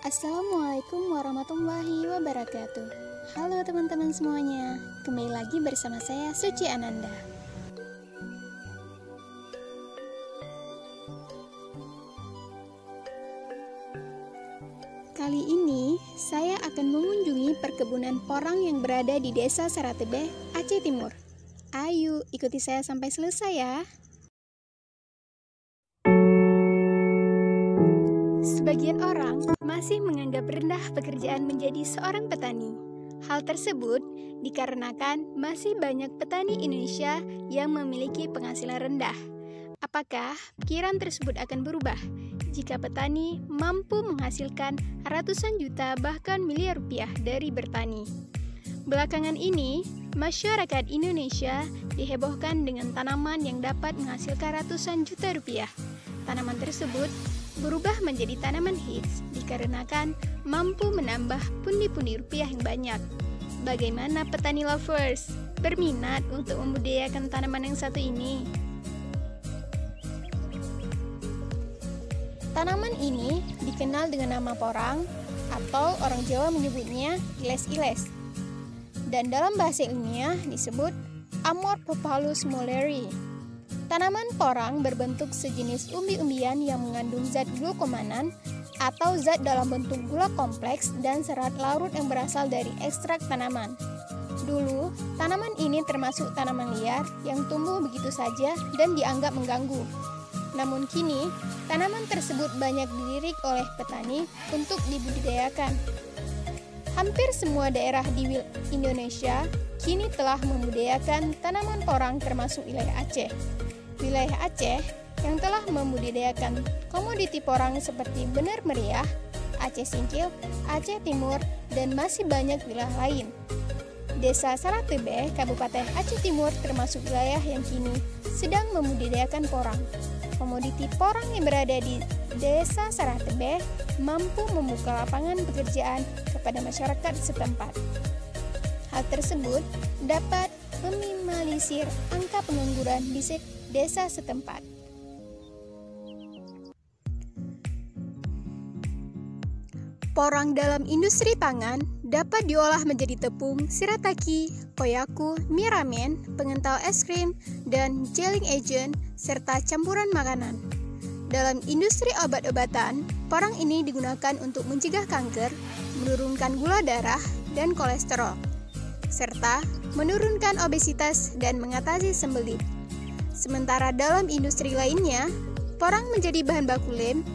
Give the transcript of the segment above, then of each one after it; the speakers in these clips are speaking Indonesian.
Assalamualaikum warahmatullahi wabarakatuh. Halo teman-teman semuanya, kembali lagi bersama saya Suci Ananda. Kali ini saya akan mengunjungi perkebunan porang yang berada di Desa Saratebe, Aceh Timur. Ayo ikuti saya sampai selesai ya. Sebagian orang masih menganggap rendah pekerjaan menjadi seorang petani. Hal tersebut dikarenakan masih banyak petani Indonesia yang memiliki penghasilan rendah. Apakah pikiran tersebut akan berubah jika petani mampu menghasilkan ratusan juta bahkan miliar rupiah dari bertani? Belakangan ini, masyarakat Indonesia dihebohkan dengan tanaman yang dapat menghasilkan ratusan juta rupiah. Tanaman tersebut berubah menjadi tanaman hits dikarenakan mampu menambah pundi-pundi rupiah yang banyak. Bagaimana petani lovers berminat untuk membudidayakan tanaman yang satu ini? Tanaman ini dikenal dengan nama porang atau orang Jawa menyebutnya iles-iles. Dan dalam bahasa ilmiah disebut Amorphophallus mulleri. Tanaman porang berbentuk sejenis umbi-umbian yang mengandung zat glukomanan atau zat dalam bentuk gula kompleks dan serat larut yang berasal dari ekstrak tanaman. Dulu, tanaman ini termasuk tanaman liar yang tumbuh begitu saja dan dianggap mengganggu. Namun kini, tanaman tersebut banyak dilirik oleh petani untuk dibudidayakan. Hampir semua daerah di Indonesia kini telah membudidayakan tanaman porang termasuk wilayah Aceh. Wilayah Aceh yang telah membudidayakan komoditi porang seperti Bener Meriah, Aceh Singkil, Aceh Timur, dan masih banyak wilayah lain. Desa Saratebe, Kabupaten Aceh Timur termasuk wilayah yang kini sedang membudidayakan porang. Komoditi porang yang berada di Desa Saratebe mampu membuka lapangan pekerjaan kepada masyarakat setempat. Hal tersebut dapat meminimalisir angka pengangguran di desa setempat. Porang dalam industri pangan dapat diolah menjadi tepung, shirataki, koyaku, mie ramen, pengental es krim, dan gelling agent, serta campuran makanan. Dalam industri obat-obatan, porang ini digunakan untuk mencegah kanker, menurunkan gula darah dan kolesterol, serta menurunkan obesitas dan mengatasi sembelit. Sementara dalam industri lainnya, porang menjadi bahan baku lem,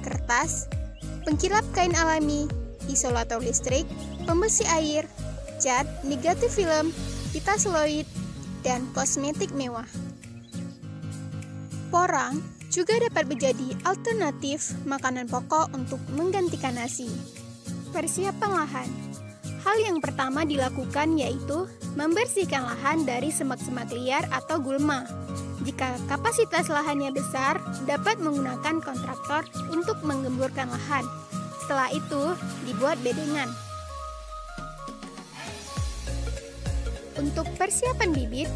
kertas, pengkilap kain alami, isolator listrik, pembersih air, cat, negatif film, pita seluloid, dan kosmetik mewah. Porang juga dapat menjadi alternatif makanan pokok untuk menggantikan nasi. Persiapan lahan. Hal yang pertama dilakukan yaitu membersihkan lahan dari semak-semak liar atau gulma. Jika kapasitas lahannya besar, dapat menggunakan kontraktor untuk menggemburkan lahan. Setelah itu, dibuat bedengan. Untuk persiapan bibit,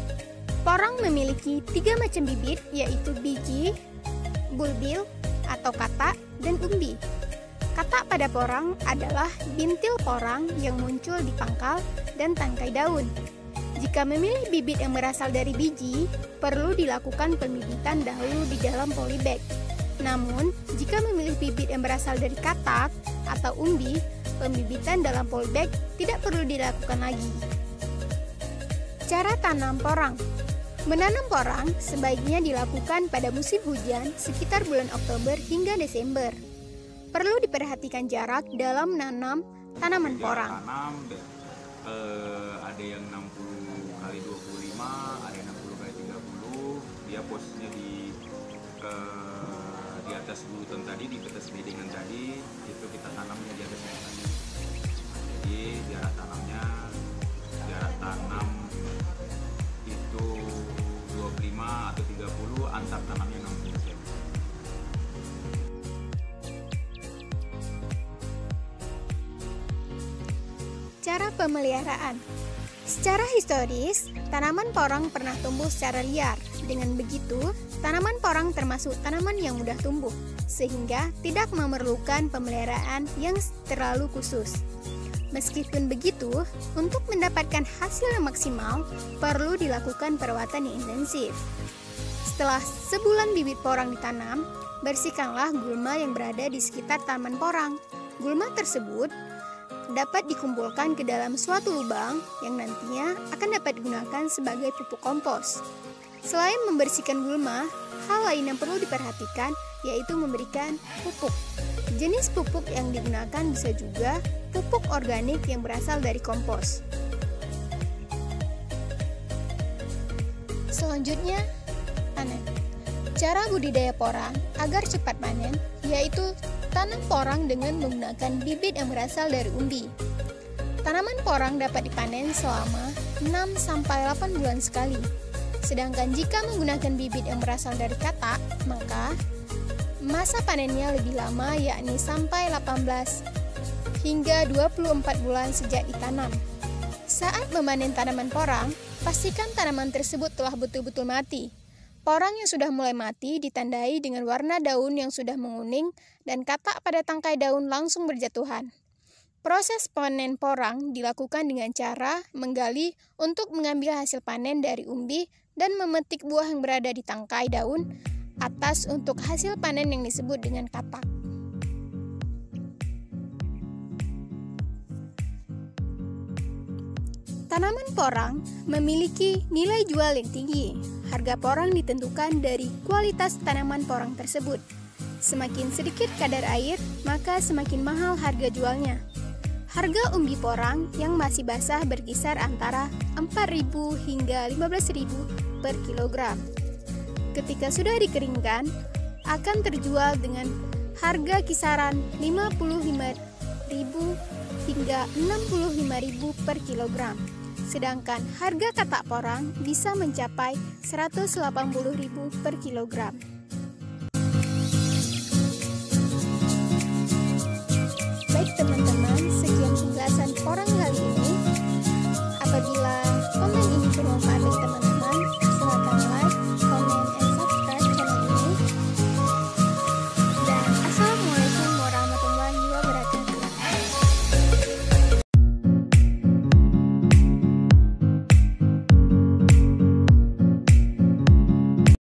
porang memiliki 3 macam bibit, yaitu biji, bulbil atau katak, dan umbi. Katak pada porang adalah bintil porang yang muncul di pangkal dan tangkai daun. Jika memilih bibit yang berasal dari biji, perlu dilakukan pembibitan dahulu di dalam polybag. Namun, jika memilih bibit yang berasal dari katak atau umbi, pembibitan dalam polybag tidak perlu dilakukan lagi. Cara tanam porang. Menanam porang sebaiknya dilakukan pada musim hujan sekitar bulan Oktober hingga Desember. Perlu diperhatikan jarak dalam menanam tanaman porang. Ada yang 60 kali 25, ada yang 60 kali 30. Dia posisinya di atas bulutan tadi, di atas bedengan tadi, itu kita tanamnya di atas bedengan. Jadi jarak tanam itu 25 atau 30, antar tanamnya 60 cm. Cara pemeliharaan. Secara historis, tanaman porang pernah tumbuh secara liar. Dengan begitu, tanaman porang termasuk tanaman yang mudah tumbuh. sehingga tidak memerlukan pemeliharaan yang terlalu khusus. Meskipun begitu, untuk mendapatkan hasil yang maksimal, perlu dilakukan perawatan yang intensif. Setelah sebulan bibit porang ditanam, bersihkanlah gulma yang berada di sekitar tanaman porang. Gulma tersebut dapat dikumpulkan ke dalam suatu lubang yang nantinya akan dapat digunakan sebagai pupuk kompos. Selain membersihkan gulma, hal lain yang perlu diperhatikan yaitu memberikan pupuk. Jenis pupuk yang digunakan bisa juga pupuk organik yang berasal dari kompos. Selanjutnya, panen. Cara budidaya porang agar cepat panen yaitu tanam porang dengan menggunakan bibit yang berasal dari umbi. Tanaman porang dapat dipanen selama 6-8 bulan sekali. Sedangkan jika menggunakan bibit yang berasal dari katak, maka masa panennya lebih lama, yakni sampai 18 hingga 24 bulan sejak ditanam. Saat memanen tanaman porang, pastikan tanaman tersebut telah betul-betul mati. Porang yang sudah mulai mati ditandai dengan warna daun yang sudah menguning dan katak pada tangkai daun langsung berjatuhan. Proses panen porang dilakukan dengan cara menggali untuk mengambil hasil panen dari umbi dan memetik buah yang berada di tangkai daun atas untuk hasil panen yang disebut dengan katak. Tanaman porang memiliki nilai jual yang tinggi. Harga porang ditentukan dari kualitas tanaman porang tersebut. Semakin sedikit kadar air, maka semakin mahal harga jualnya. Harga umbi porang yang masih basah berkisar antara 4.000 hingga 15.000 per kilogram. Ketika sudah dikeringkan, akan terjual dengan harga kisaran 55.000 hingga 65.000 per kilogram. Sedangkan harga katak porang bisa mencapai 180.000 per kilogram.